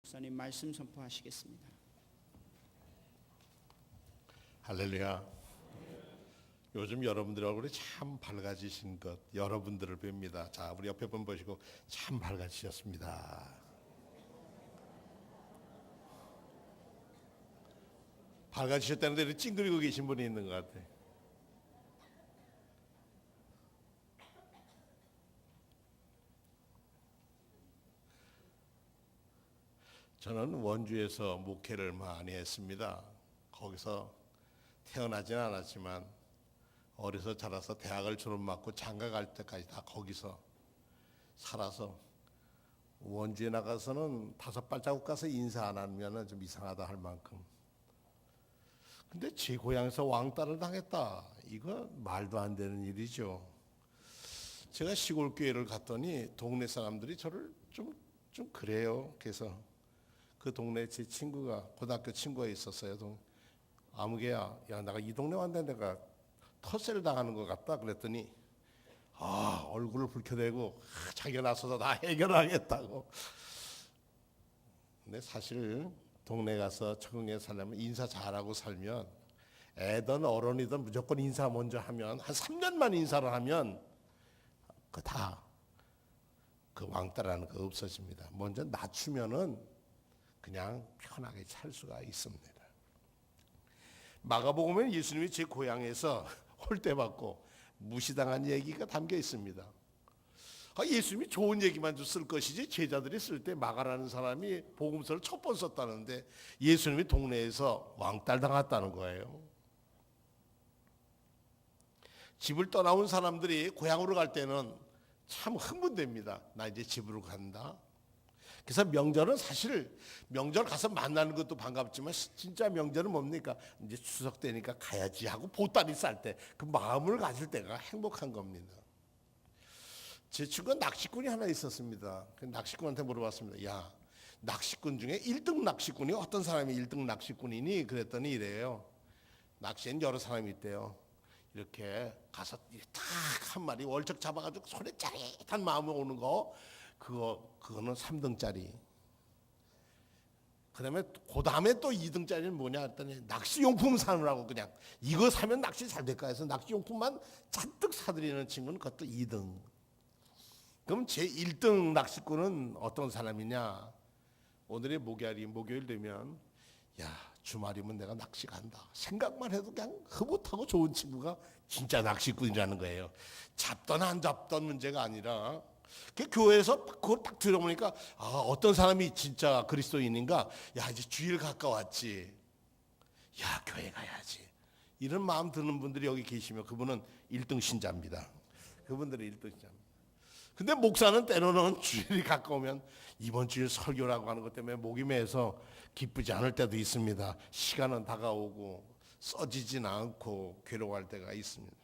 목사님 말씀 선포하시겠습니다. 할렐루야. 요즘 여러분들 얼굴이 참 밝아지신 것 여러분들을 뵙니다. 자, 우리 옆에 분 보시고 참 밝아지셨습니다. 밝아지셨다는데 이렇게 찡그리고 계신 분이 있는 것 같아요. 저는 원주에서 목회를 많이 했습니다. 거기서 태어나진 않았지만 어려서 자라서 대학을 졸업받고 장가 갈 때까지 다 거기서 살아서 원주에 나가서는 5발자국 가서 인사 안 하면 좀 이상하다 할 만큼. 근데 제 고향에서 왕따를 당했다. 이거 말도 안 되는 일이죠. 제가 시골 교회를 갔더니 동네 사람들이 저를 좀 그래요. 그래서 그 동네 제 친구가 고등학교 친구가 있었어요. 아무개야, 야 내가 이 동네 왔는데 내가 텃세를 당하는 것 같다. 그랬더니 얼굴을 붉혀대고 자기가 나서서 다 해결하겠다고. 근데 사실 동네 가서 적응해 살려면 인사 잘하고 살면 애든 어른이든 무조건 인사 먼저 하면 한 3년만 인사를 하면 그 왕따라는 거 없어집니다. 먼저 낮추면은 그냥 편하게 살 수가 있습니다. 마가복음에 예수님이 제 고향에서 홀대받고 무시당한 얘기가 담겨 있습니다. 예수님이 좋은 얘기만 좀 쓸 것이지 제자들이 쓸 때 마가라는 사람이 복음서를 첫 번 썼다는데 예수님이 동네에서 왕따를 당했다는 거예요. 집을 떠나온 사람들이 고향으로 갈 때는 참 흥분됩니다. 나 이제 집으로 간다. 그래서 명절은 사실 명절 가서 만나는 것도 반갑지만 진짜 명절은 뭡니까? 이제 추석 때니까 가야지 하고 보따리 쌀 때 그 마음을 가질 때가 행복한 겁니다. 제 친구가 낚시꾼이 하나 있었습니다. 그 낚시꾼한테 물어봤습니다. 야, 낚시꾼 중에 1등 낚시꾼이 어떤 사람이 1등 낚시꾼이니? 그랬더니 이래요. 낚시엔 여러 사람이 있대요. 이렇게 가서 딱 한 마리 월척 잡아가지고 손에 짜릿한 마음으로 오는 거 그거는 3등짜리. 그다음에 또 2등짜리는 뭐냐 했더니 낚시용품 사느라고 그냥 이거 사면 낚시 잘 될까 해서 낚시용품만 잔뜩 사들이는 친구는 그것도 2등. 그럼 제 1등 낚시꾼은 어떤 사람이냐? 오늘의 목요일 되면 야, 주말이면 내가 낚시 간다. 생각만 해도 그냥 흐뭇하고 좋은 친구가 진짜 낚시꾼이라는 거예요. 잡던 안 잡던 문제가 아니라 그 교회에서 그걸 딱 들어보니까 어떤 사람이 진짜 그리스도인인가? 야, 이제 주일 가까웠지. 야, 교회 가야지. 이런 마음 드는 분들이 여기 계시면 그분은 1등 신자입니다. 그분들이 1등 신자입니다. 근데 목사는 때로는 주일이 가까우면 이번 주일 설교라고 하는 것 때문에 목이 메서 기쁘지 않을 때도 있습니다. 시간은 다가오고 써지진 않고 괴로워할 때가 있습니다.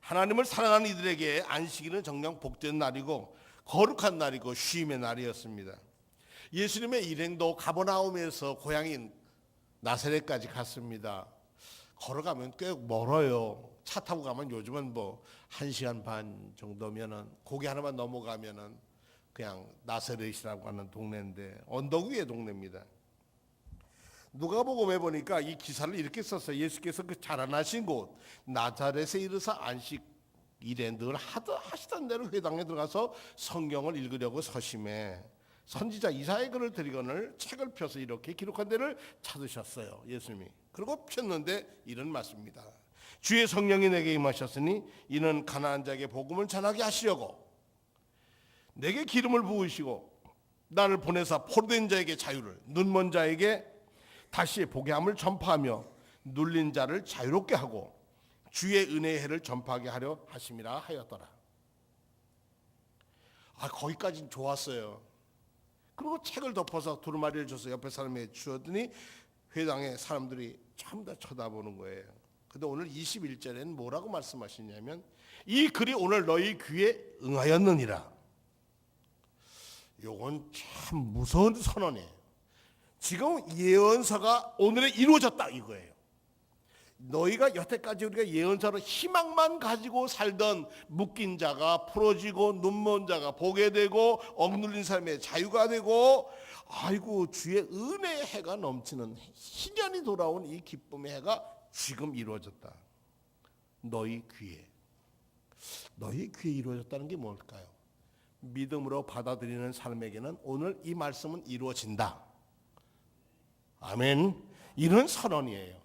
하나님을 사랑하는 이들에게 안식일은 정녕 복된 날이고 거룩한 날이고 쉼의 날이었습니다. 예수님의 일행도 가버나움에서 고향인 나사렛까지 갔습니다. 걸어가면 꽤 멀어요. 차 타고 가면 요즘은 1시간 반 정도면은 고개 하나만 넘어가면은 그냥 나사렛이라고 하는 동네인데 언덕 위의 동네입니다. 누가복음에 보니까 이 기사를 이렇게 썼어요. 예수께서 그 자라나신 곳 나자렛에 이르사 안식 일에 늘 하시던 대로 회당에 들어가서 성경을 읽으려고 서심해 선지자 이사야의 글을 드리거늘 책을 펴서 이렇게 기록한 데를 찾으셨어요. 예수님이. 그리고 폈는데 이런 말씀입니다. 주의 성령이 내게 임하셨으니 이는 가나안 자에게 복음을 전하게 하시려고 내게 기름을 부으시고 나를 보내사 포로된 자에게 자유를 눈먼 자에게 다시 보게 함을 전파하며 눌린 자를 자유롭게 하고 주의 은혜의 해를 전파하게 하려 하심이라 하였더라. 거기까지는 좋았어요. 그리고 책을 덮어서 두루마리를 줘서 옆에 사람에게 주었더니 회당에 사람들이 전부 다 쳐다보는 거예요. 근데 오늘 21절에는 뭐라고 말씀하시냐면 이 글이 오늘 너희 귀에 응하였느니라. 요건 참 무서운 선언이에요. 지금 예언서가 오늘에 이루어졌다 이거예요. 너희가 여태까지 우리가 예언서로 희망만 가지고 살던 묶인 자가 풀어지고 눈먼 자가 보게 되고 억눌린 삶의 자유가 되고 아이고 주의 은혜의 해가 넘치는 희년이 돌아온 이 기쁨의 해가 지금 이루어졌다. 너희 귀에 이루어졌다는 게 뭘까요? 믿음으로 받아들이는 삶에게는 오늘 이 말씀은 이루어진다. 아멘. 이런 선언이에요.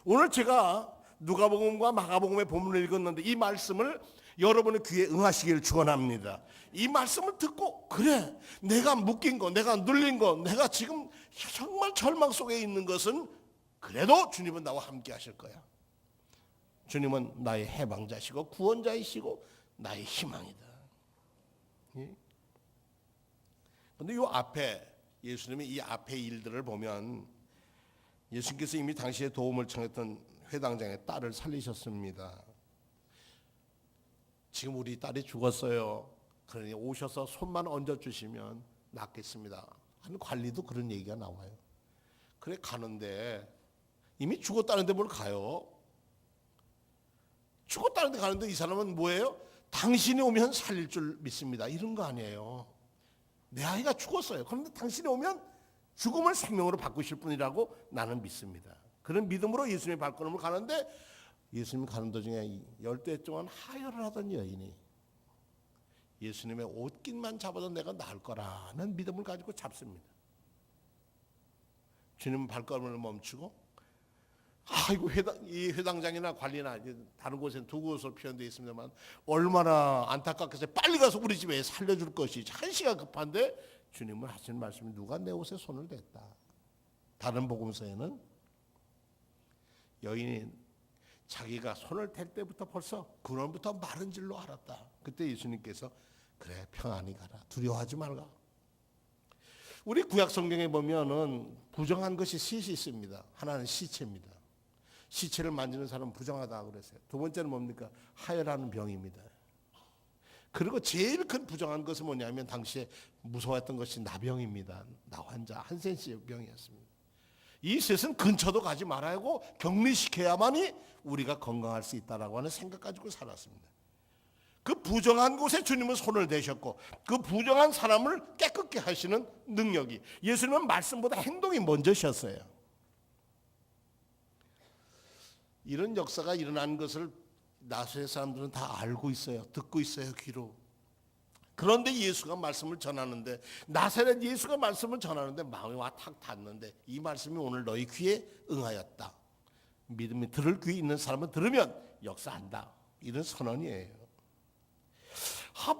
오늘 제가 누가복음과 마가복음의 본문을 읽었는데 이 말씀을 여러분의 귀에 응하시기를 축원합니다. 이 말씀을 듣고 그래 내가 묶인 거, 내가 눌린 거, 내가 지금 정말 절망 속에 있는 것은 그래도 주님은 나와 함께 하실 거야. 주님은 나의 해방자시고 구원자이시고 나의 희망이다. 그런데 이 앞에 예수님이 이 앞에 일들을 보면 예수님께서 이미 당시에 도움을 청했던 회당장의 딸을 살리셨습니다. 지금 우리 딸이 죽었어요. 그러니 오셔서 손만 얹어주시면 낫겠습니다 하는 관리도 그런 얘기가 나와요. 그래 가는데 이미 죽었다는데 뭘 가요? 죽었다는데 가는데 이 사람은 뭐예요? 당신이 오면 살릴 줄 믿습니다 이런 거 아니에요. 내 아이가 죽었어요. 그런데 당신이 오면 죽음을 생명으로 바꾸실 분이라고 나는 믿습니다. 그런 믿음으로 예수님의 발걸음을 가는데 예수님 가는 도중에 10대 동안 하혈을 하던 여인이 예수님의 옷깃만 잡아도 내가 나을 거라는 믿음을 가지고 잡습니다. 주님은 발걸음을 멈추고 아이고 이 회당장이나 관리나 다른 곳에는 두 곳으로 표현되어 있습니다만 얼마나 안타깝겠어요. 빨리 가서 우리 집에 살려줄 것이 한시가 급한데 주님은 하시는 말씀이 누가 내 옷에 손을 댔다. 다른 복음서에는 여인이 자기가 손을 댈 때부터 벌써 그날부터 마른 줄로 알았다. 그때 예수님께서 그래 평안히 가라 두려워하지 말라. 우리 구약 성경에 보면은 부정한 것이 셋이 있습니다. 하나는 시체입니다. 시체를 만지는 사람은 부정하다 그랬어요. 두 번째는 뭡니까? 하혈하는 병입니다. 그리고 제일 큰 부정한 것은 뭐냐면 당시에 무서웠던 것이 나병입니다. 나환자 한센시의 병이었습니다. 이 셋은 근처도 가지 말아야 하고 격리시켜야만이 우리가 건강할 수 있다라고 하는 생각 가지고 살았습니다. 그 부정한 곳에 주님은 손을 대셨고 그 부정한 사람을 깨끗게 하시는 능력이 예수님은 말씀보다 행동이 먼저셨어요. 이런 역사가 일어난 것을 나사렛 사람들은 다 알고 있어요. 듣고 있어요, 귀로. 그런데 예수가 말씀을 전하는데 나사렛 예수가 말씀을 전하는데 마음이 와 탁 닿는데 이 말씀이 오늘 너희 귀에 응하였다. 믿음이 들을 귀 있는 사람은 들으면 역사한다. 이런 선언이에요.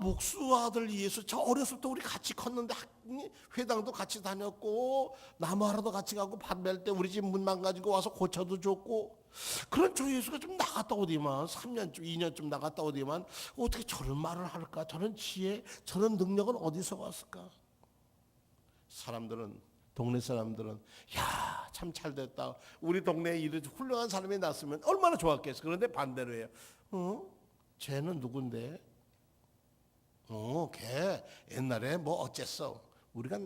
목수 아들 예수 저 어렸을 때 우리 같이 컸는데 회당도 같이 다녔고 나무하러도 같이 가고 밭 멜 때 우리 집 문만 가지고 와서 고쳐도 줬고 그런 저 예수가 좀 나갔다 오디만 3년쯤 2년쯤 나갔다 오디만 어떻게 저런 말을 할까? 저런 지혜 저런 능력은 어디서 왔을까? 사람들은 동네 사람들은 야 참 잘됐다. 우리 동네에 이런 훌륭한 사람이 났으면 얼마나 좋았겠어. 그런데 반대로 해요. 쟤는 누군데? 걔 옛날에 뭐 어쨌어. 우리가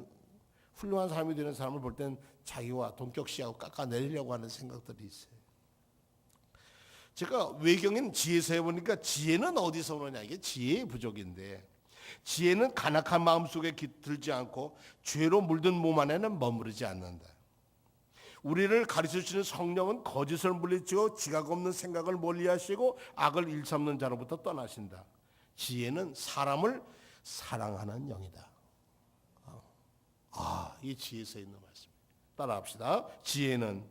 훌륭한 사람이 되는 사람을 볼 땐 자기와 동격시하고 깎아내리려고 하는 생각들이 있어요. 제가 외경인 지혜서 해보니까 지혜는 어디서 오느냐. 이게 지혜의 부족인데 지혜는 간악한 마음속에 들지 않고 죄로 물든 몸 안에는 머무르지 않는다. 우리를 가르쳐주시는 성령은 거짓을 물리치고 지각 없는 생각을 멀리하시고 악을 일삼는 자로부터 떠나신다. 지혜는 사람을 사랑하는 영이다. 이 지혜서 있는 말씀. 따라합시다. 지혜는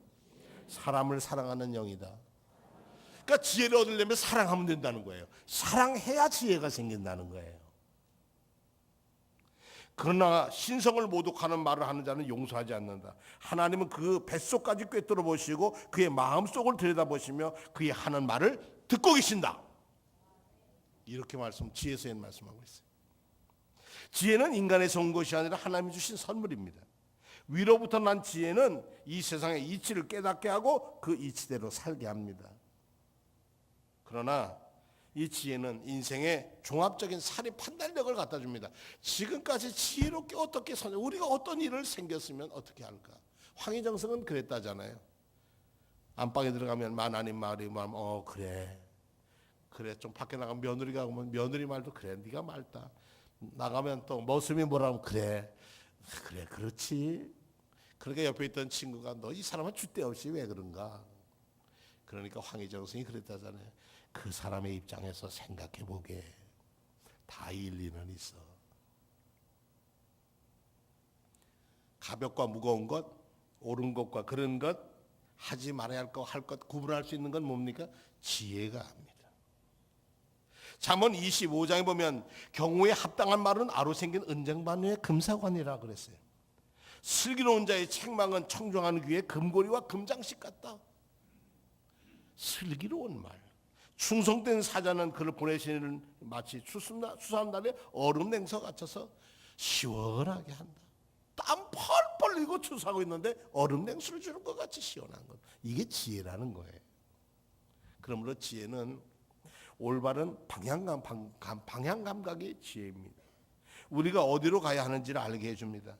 사람을 사랑하는 영이다. 그러니까 지혜를 얻으려면 사랑하면 된다는 거예요. 사랑해야 지혜가 생긴다는 거예요. 그러나 신성을 모독하는 말을 하는 자는 용서하지 않는다. 하나님은 그 뱃속까지 꿰뚫어 보시고 그의 마음속을 들여다보시며 그의 하는 말을 듣고 계신다. 이렇게 지혜서에 말씀하고 있어요. 지혜는 인간에서 온 것이 아니라 하나님이 주신 선물입니다. 위로부터 난 지혜는 이 세상의 이치를 깨닫게 하고 그 이치대로 살게 합니다. 그러나 이 지혜는 인생의 종합적인 사리 판단력을 갖다 줍니다. 지금까지 지혜롭게 어떻게 우리가 어떤 일을 생겼으면 어떻게 할까? 황희정성은 그랬다잖아요. 안방에 들어가면 만 아닌 말이 말하면 그래 좀 밖에 나가면 며느리가 오면 며느리 말도 그래 네가 맑다. 나가면 또 머슴이 뭐라고 그래 그래, 그렇지. 그러니까 옆에 있던 친구가 너 이 사람은 줏대 없이 왜 그런가? 그러니까 황희정 선생이 그랬다잖아요. 그 사람의 입장에서 생각해 보게 다 일리는 있어. 가볍고 무거운 것, 옳은 것과 그런 것, 하지 말아야 할 것, 할 것 구분할 수 있는 건 뭡니까? 지혜가 합니다. 잠언 25장에 보면 경우에 합당한 말은 아로 생긴 은쟁반위의 금사관이라 그랬어요. 슬기로운 자의 책망은 청정한 귀에 금고리와 금장식 같다. 슬기로운 말. 충성된 사자는 그를 보내시는 마치 추수한 날에 얼음 냉서 같아서 시원하게 한다. 땀 펄펄 흘리고 추수하고 있는데 얼음 냉수를 주는 것 같이 시원한 것. 이게 지혜라는 거예요. 그러므로 지혜는 올바른 방향 감각이 지혜입니다. 우리가 어디로 가야 하는지를 알게 해줍니다.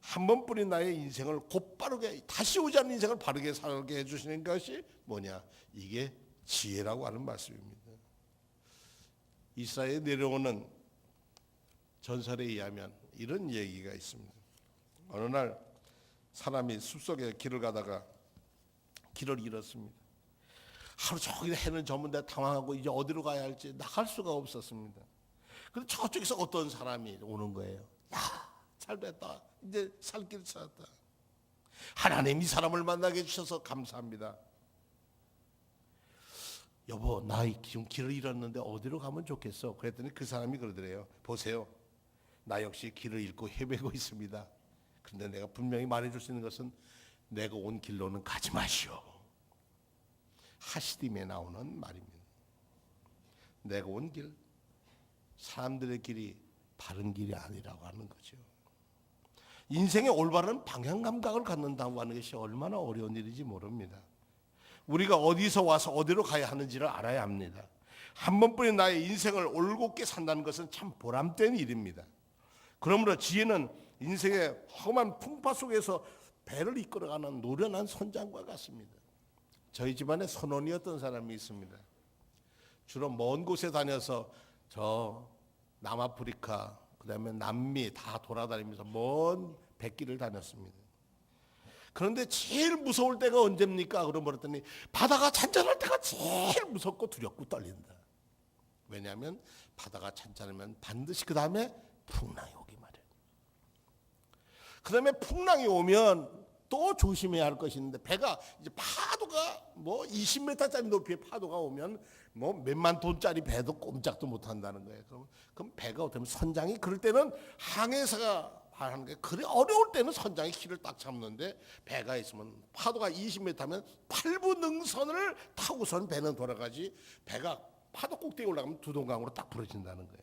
한 번뿐인 나의 인생을 곧바르게 다시 오지 않는 인생을 바르게 살게 해주시는 것이 뭐냐? 이게 지혜라고 하는 말씀입니다. 이스라엘에 내려오는 전설에 의하면 이런 얘기가 있습니다. 어느 날 사람이 숲속에 길을 가다가 길을 잃었습니다. 하루 종일 해는 저문데 당황하고 이제 어디로 가야 할지 나갈 수가 없었습니다. 그런데 저쪽에서 어떤 사람이 오는 거예요. 야, 잘 됐다. 이제 살 길 찾았다. 하나님 이 사람을 만나게 해주셔서 감사합니다. 여보, 나 지금 길을 잃었는데 어디로 가면 좋겠어? 그랬더니 그 사람이 그러더래요. 보세요, 나 역시 길을 잃고 헤매고 있습니다. 그런데 내가 분명히 말해줄 수 있는 것은 내가 온 길로는 가지 마시오. 하시딤에 나오는 말입니다. 내가 온 길, 사람들의 길이 바른 길이 아니라고 하는 거죠. 인생의 올바른 방향 감각을 갖는다고 하는 것이 얼마나 어려운 일인지 모릅니다. 우리가 어디서 와서 어디로 가야 하는지를 알아야 합니다. 한 번뿐인 나의 인생을 올곧게 산다는 것은 참 보람된 일입니다. 그러므로 지혜는 인생의 험한 풍파 속에서 배를 이끌어가는 노련한 선장과 같습니다. 저희 집안에 선원이었던 사람이 있습니다. 주로 먼 곳에 다녀서 저 남아프리카, 그다음에 남미 다 돌아다니면서 먼 백길을 다녔습니다. 그런데 제일 무서울 때가 언제입니까? 그랬더니 바다가 잔잔할 때가 제일 무섭고 두렵고 떨린다. 왜냐하면 바다가 잔잔하면 반드시 그 다음에 풍랑이 오기 마련. 그 다음에 풍랑이 오면 또 조심해야 할 것이 있는데, 배가 이제 파도가 뭐 20m짜리 높이의 파도가 오면 뭐 몇만 톤짜리 배도 꼼짝도 못 한다는 거예요. 그럼 배가 어떻게 선장이 그럴 때는 항해사가 하는 게, 그래 어려울 때는 선장이 키를 딱 잡는데, 배가 있으면 파도가 20m면 8부 능선을 타고선 배는 돌아가지, 배가 파도 꼭대기에 올라가면 두동강으로 딱 부러진다는 거예요.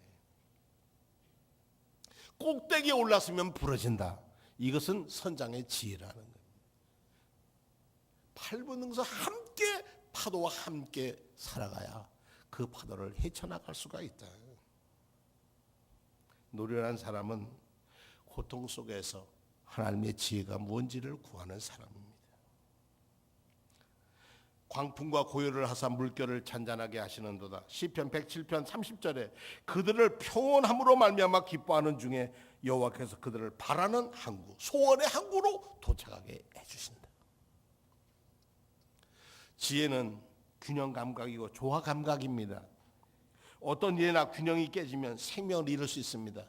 꼭대기에 올랐으면 부러진다. 이것은 선장의 지혜라는 거예요. 8부 능선 함께 파도와 함께 살아가야 그 파도를 헤쳐나갈 수가 있다. 노련한 사람은 고통 속에서 하나님의 지혜가 뭔지를 구하는 사람입니다. 광풍과 고요를 하사 물결을 잔잔하게 하시는도다. 시편 107편 30절에 그들을 평온함으로 말미암아 기뻐하는 중에 여호와께서 그들을 바라는 항구, 소원의 항구로 도착하게 해주신다. 지혜는 균형 감각이고 조화 감각입니다. 어떤 일이나 균형이 깨지면 생명을 잃을 수 있습니다.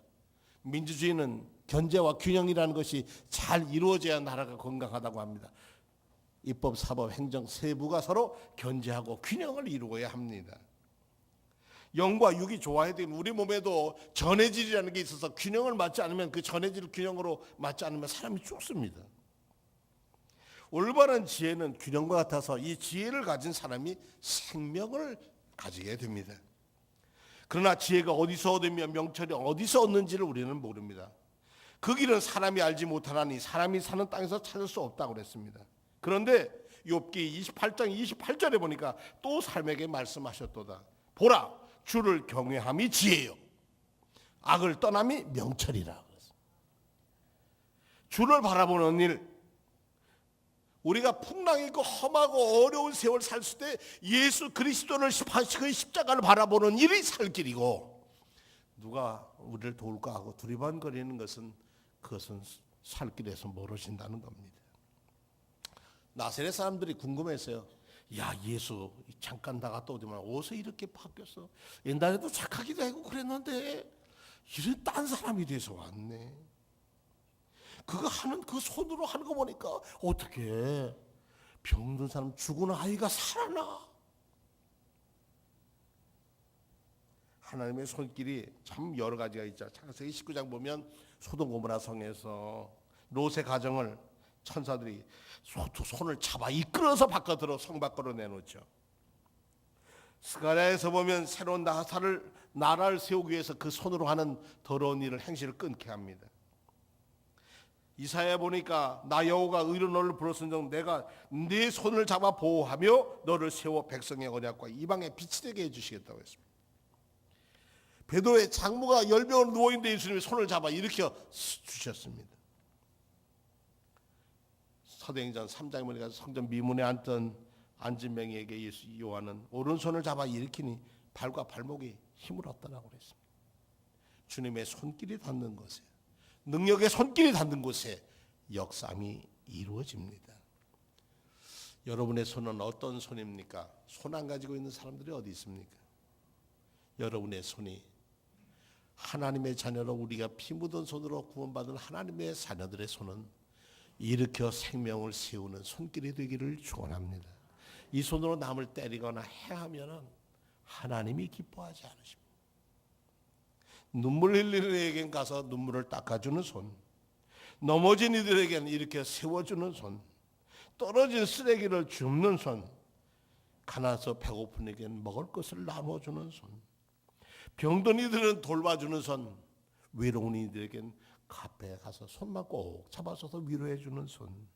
민주주의는 견제와 균형이라는 것이 잘 이루어져야 나라가 건강하다고 합니다. 입법, 사법, 행정 세부가 서로 견제하고 균형을 이루어야 합니다. 영과 육이 조화해야 되는 우리 몸에도 전해질이라는 게 있어서 균형을 맞지 않으면, 그 전해질 균형으로 맞지 않으면 사람이 죽습니다. 올바른 지혜는 균형과 같아서 이 지혜를 가진 사람이 생명을 가지게 됩니다. 그러나 지혜가 어디서 얻으며 명철이 어디서 얻는지를 우리는 모릅니다. 그 길은 사람이 알지 못하나니 사람이 사는 땅에서 찾을 수 없다고 그랬습니다. 그런데 욥기 28장 28절에 보니까 또 삶에게 말씀하셨도다. 보라, 주를 경외함이 지혜요, 악을 떠남이 명철이라. 주를 바라보는 일, 우리가 풍랑 있고 험하고 어려운 세월 살 때 예수 그리스도를 그 십자가를 바라보는 일이 살 길이고, 누가 우리를 도울까 하고 두리번거리는 것은 그것은 살 길에서 멀어진다는 겁니다. 나사렛 사람들이 궁금했어요. 야, 예수 잠깐 나갔다 오더만 어디서 이렇게 바뀌었어? 옛날에도 착하기도 하고 그랬는데 이런 딴 사람이 돼서 왔네. 그거 하는 그 손으로 하는 거 보니까 어떻게 병든 사람 죽은 아이가 살아나? 하나님의 손길이 참 여러 가지가 있죠. 창세기 19장 보면 소돔 고모라 성에서 롯의 가정을 천사들이 손을 잡아 이끌어서 바깥으로 성 밖으로 내놓죠. 스가랴에서 보면 새로운 나라를 세우기 위해서 그 손으로 하는 더러운 일을 행실을 끊게 합니다. 이사야 보니까 나 여호와가 의로 너를 불렀은즉 내가 네 손을 잡아 보호하며 너를 세워 백성의 언약과 이방의 빛이 되게 해주시겠다고 했습니다. 베드로의 장모가 열병으로 누워있는데 예수님이 손을 잡아 일으켜 주셨습니다. 사도행전 3장에 보니까 성전 미문에 앉은 맹에게 요한은 오른손을 잡아 일으키니 발과 발목이 힘을 얻더라고 그랬습니다. 주님의 손길이 닿는 곳에, 능력의 손길이 닿는 곳에 역사함이 이루어집니다. 여러분의 손은 어떤 손입니까? 손 안 가지고 있는 사람들이 어디 있습니까? 여러분의 손이 하나님의 자녀로 우리가 피 묻은 손으로 구원받은 하나님의 자녀들의 손은 일으켜 생명을 세우는 손길이 되기를 축원합니다. 이 손으로 남을 때리거나 해하면은 하나님이 기뻐하지 않으십니다. 눈물 흘리는 이에겐 가서 눈물을 닦아주는 손, 넘어진 이들에게는 이렇게 세워주는 손, 떨어진 쓰레기를 줍는 손, 가난해서 배고픈 이에게는 먹을 것을 나눠주는 손, 병든 이들은 돌봐주는 손, 외로운 이들에게는 카페에 가서 손만 꼭 잡아줘서 위로해주는 손,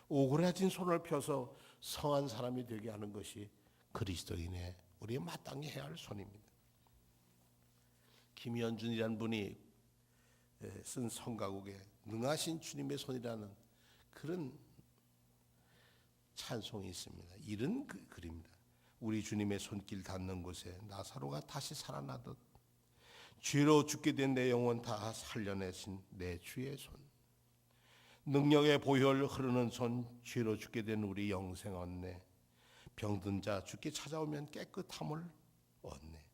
오그라진 손을 펴서 성한 사람이 되게 하는 것이 그리스도인의 우리의 마땅히 해야 할 손입니다. 김현준이라는 분이 쓴 성가곡에 능하신 주님의 손이라는 그런 찬송이 있습니다. 이런 글입니다. 우리 주님의 손길 닿는 곳에 나사로가 다시 살아나듯 죄로 죽게 된 내 영혼 다 살려내신 내 주의 손, 능력의 보혈 흐르는 손, 죄로 죽게 된 우리 영생 얻네. 병든 자 죽게 찾아오면 깨끗함을 얻네.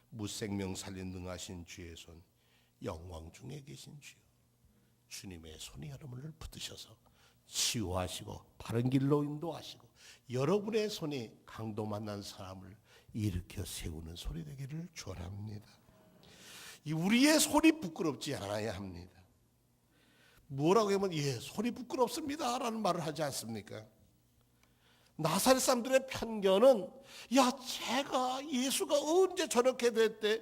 무생명 살린 능하신 주의 손, 영광 중에 계신 주여, 주님의 손이 여러분을 붙드셔서 치유하시고 바른 길로 인도하시고 여러분의 손이 강도 만난 사람을 일으켜 세우는 손이 되기를 축원합니다. 이 우리의 손이 부끄럽지 않아야 합니다. 뭐라고 하면 손이 부끄럽습니다 라는 말을 하지 않습니까? 나사렛 사람들의 편견은 제가 예수가 언제 저렇게 됐대?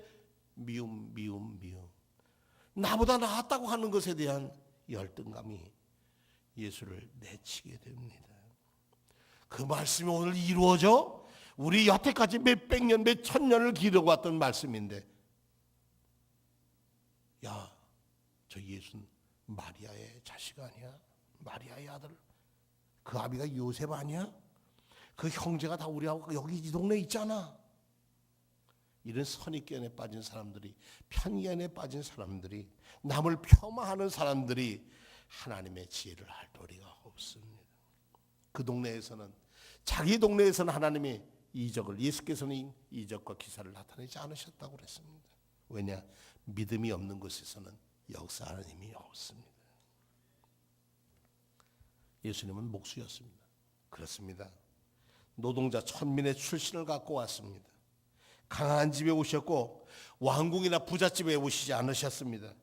미움 나보다 나았다고 하는 것에 대한 열등감이 예수를 내치게 됩니다. 그 말씀이 오늘 이루어져 우리 여태까지 몇백 년, 몇천 년을 기다려왔던 말씀인데 저 예수는 마리아의 자식 아니야? 마리아의 아들? 그 아비가 요셉 아니야? 그 형제가 다 우리하고 여기 이 동네에 있잖아. 이런 선입견에 빠진 사람들이, 편견에 빠진 사람들이, 남을 폄하하는 사람들이 하나님의 지혜를 알 도리가 없습니다. 그 동네에서는, 자기 동네에서는 하나님의 이적을, 예수께서는 이적과 기사를 나타내지 않으셨다고 그랬습니다. 왜냐? 믿음이 없는 곳에서는 역사하는 힘이 없습니다. 예수님은 목수였습니다. 그렇습니다. 노동자 천민의 출신을 갖고 왔습니다. 강한 집에 오셨고 왕궁이나 부잣집에 오시지 않으셨습니다.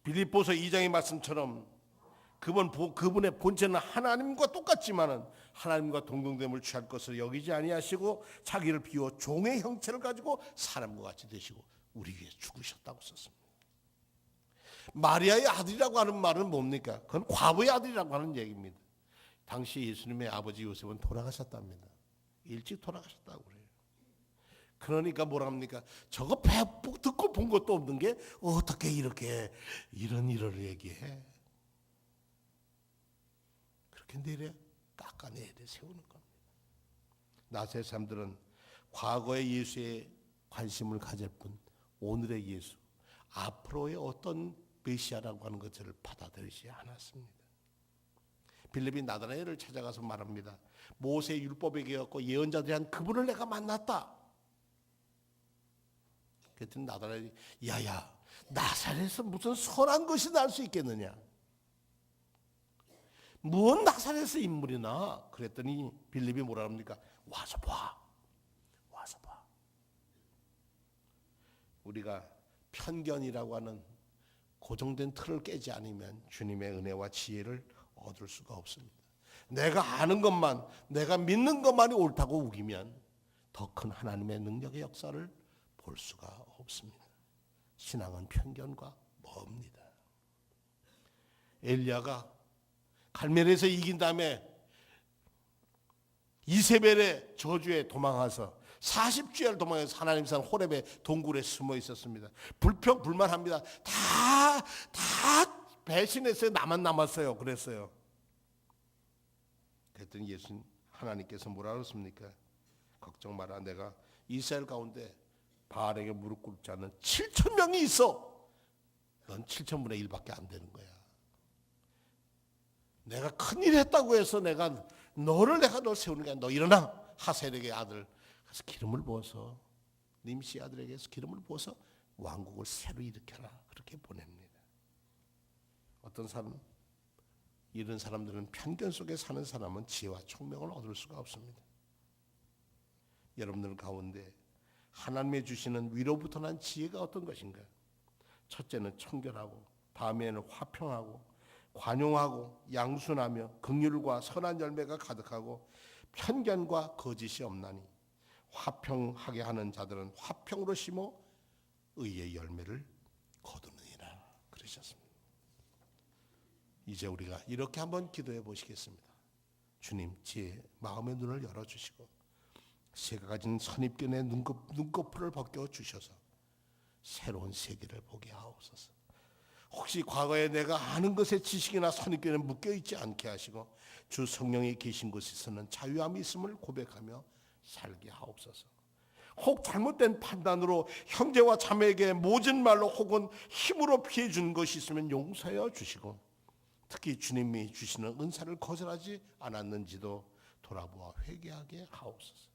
빌립보서 2장의 말씀처럼 그분의 본체는 하나님과 똑같지만은 하나님과 동등됨을 취할 것을 여기지 아니하시고 자기를 비워 종의 형체를 가지고 사람과 같이 되시고 우리 위해 죽으셨다고 썼습니다. 마리아의 아들이라고 하는 말은 뭡니까? 그건 과부의 아들이라고 하는 얘기입니다. 당시 예수님의 아버지 요셉은 돌아가셨답니다. 일찍 돌아가셨다고 그래요. 그러니까 뭐랍니까? 저거 듣고 본 것도 없는 게 어떻게 이렇게 이런 일을 얘기해? 그렇게 내려 깎아내야 돼, 세우는 겁니다. 나사렛 사람들은 과거의 예수에 관심을 가질 뿐 오늘의 예수, 앞으로의 어떤 메시아라고 하는 것을 받아들이지 않았습니다. 빌립이 나다나엘을 찾아가서 말합니다. 모세 율법에 기었고 예언자들이 한 그분을 내가 만났다. 그랬더니 나다나엘이 야야 나사렛에서 무슨 선한 것이 날 수 있겠느냐. 뭔 나사렛에서 인물이나. 그랬더니 빌립이 뭐라 합니까? 와서 봐. 와서 봐. 우리가 편견이라고 하는 고정된 틀을 깨지 않으면 주님의 은혜와 지혜를 얻을 수가 없습니다. 내가 아는 것만, 내가 믿는 것만이 옳다고 우기면 더 큰 하나님의 능력의 역사를 볼 수가 없습니다. 신앙은 편견과 멉니다. 엘리야가 갈멜에서 이긴 다음에 이세벨의 저주에 도망가서 40주야를 도망해서 하나님 산 호렙의 동굴에 숨어 있었습니다. 불평불만합니다. 다 배신했어요. 나만 남았어요. 그랬어요. 그랬더니 예수님 하나님께서 뭐라 그랬습니까? 걱정 마라. 내가 이스라엘 가운데 바알에게 무릎 꿇지 않는 7,000명이 있어. 넌 7,000분의 1밖에 안 되는 거야. 내가 큰일 했다고 해서 내가 널 세우는 게 아니라 너 일어나. 하셀에게 아들 그래서 기름을 부어서 님시 아들에게서 기름을 부어서 왕국을 새로 일으켜라. 그렇게 보냅니다. 어떤 사람 이런 사람들은 편견 속에 사는 사람은 지혜와 총명을 얻을 수가 없습니다. 여러분들 가운데 하나님의 주시는 위로부터 난 지혜가 어떤 것인가? 첫째는 청결하고 다음에는 화평하고 관용하고 양순하며 긍휼과 선한 열매가 가득하고 편견과 거짓이 없나니 화평하게 하는 자들은 화평으로 심어 의의 열매를 거두느니라 그러셨습니다. 이제 우리가 이렇게 한번 기도해 보시겠습니다. 주님 지혜 마음의 눈을 열어주시고 제가 가진 선입견의 눈꺼풀을 벗겨 주셔서 새로운 세계를 보게 하옵소서. 혹시 과거에 내가 아는 것의 지식이나 선입견에 묶여 있지 않게 하시고 주 성령이 계신 곳에서는 자유함이 있음을 고백하며 살게 하옵소서. 혹 잘못된 판단으로 형제와 자매에게 모진 말로 혹은 힘으로 피해 준 것이 있으면 용서하여 주시고 특히 주님이 주시는 은사를 거절하지 않았는지도 돌아보아 회개하게 하옵소서.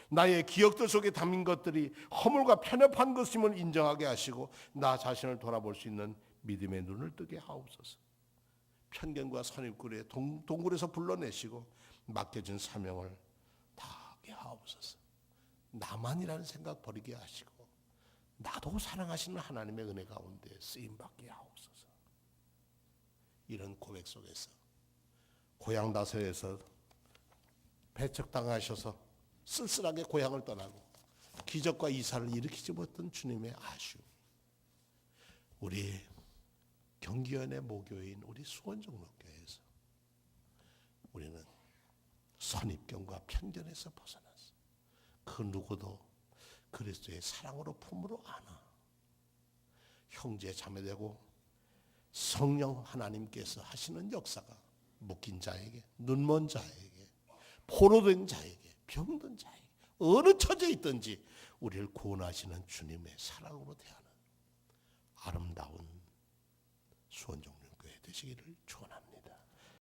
나의 기억들 속에 담긴 것들이 허물과 편협한 것임을 인정하게 하시고 나 자신을 돌아볼 수 있는 믿음의 눈을 뜨게 하옵소서. 편견과 선입견의 동굴에서 불러내시고 맡겨진 사명을 다하게 하옵소서. 나만이라는 생각 버리게 하시고 나도 사랑하시는 하나님의 은혜 가운데 쓰임받게 하옵소서. 이런 고백 속에서 고향 나서에서 배척당하셔서 쓸쓸하게 고향을 떠나고 기적과 이사를 일으키지 못했던 주님의 아쉬움, 우리 경기연의 모교인 우리 수원종로교회에서 우리는 선입견과 편견에서 벗어났어. 그 누구도 그리스도의 사랑으로 품으로 안아 형제 자매되고 성령 하나님께서 하시는 역사가 묶인 자에게, 눈먼 자에게, 포로된 자에게, 병든 자에게 어느 처지에 있든지 우리를 구원하시는 주님의 사랑으로 대하는 아름다운 수원종로교회 되시기를 축원합니다.